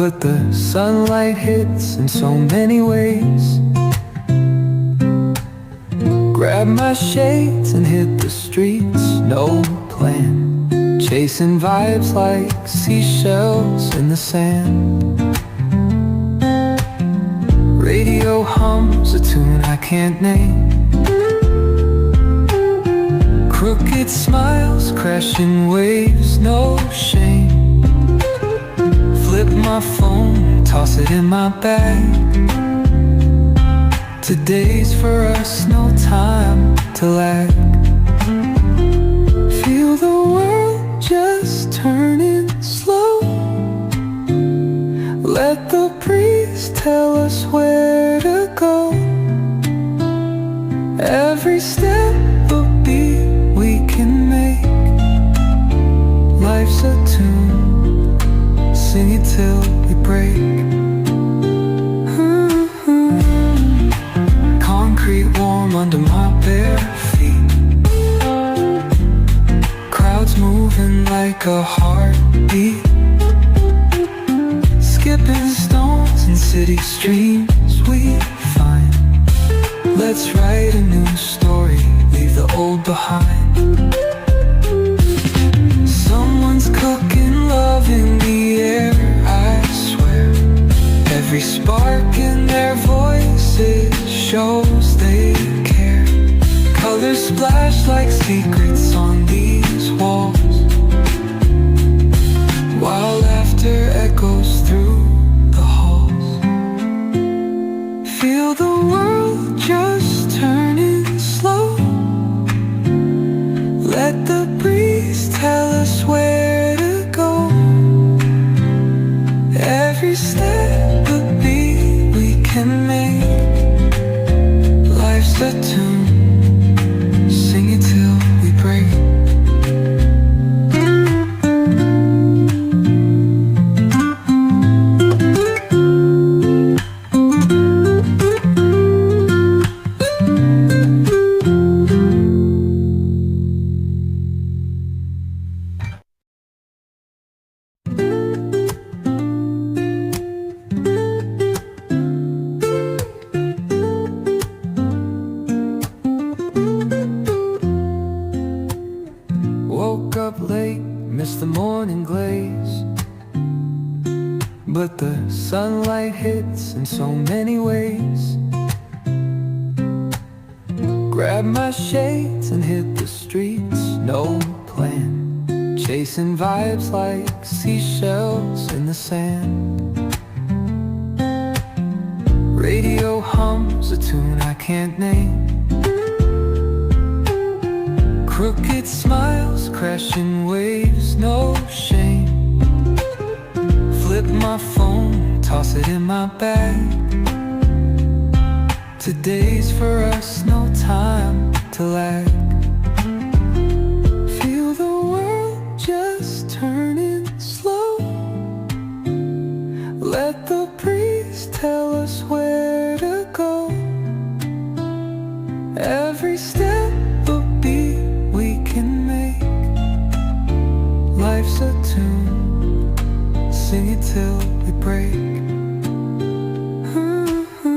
but the sunlight hits in so many ways. Grab my shades and hit the streets, no plan, chasing vibes like seashells in the sand. Radio hums a tune I can't name. Crooked smiles, crashing waves, no shame. Flip my phone, toss it in my bag. Today's for us, no time to lag. Feel the world just turning slow. Let the breeze tell us where to go. Every step a beat we can make. Life's a tune, sing it till we break. Concrete warm under my bare feet. Crowds moving like a heartbeat. Skipping stones in city streams we find. Let's write a new story, leave the old behind. Someone's cooking love in the air, I swear. Every spark in their voices shows they care. Colors splash like secrets on these walls, while laughter echoes through the halls. Feel the world just turning slow. Let the breeze tell us where to go. Every step a beat we can make. Life's a tune, sing it till we break. Woke up late, missed the morning glaze, but the sunlight hits in so many ways. Grab my shades and hit the streets, no plan, chasing vibes like seashells in the sand. Radio hums a tune I can't name. Crooked smiles, crashing waves, no shame. Flip my phone, toss it in my bag. Today's for us, no time to lag. Feel the world just turning slow. Let the breeze tell us where to go. Every step a beat we can make. Life's a tune, sing it till we break.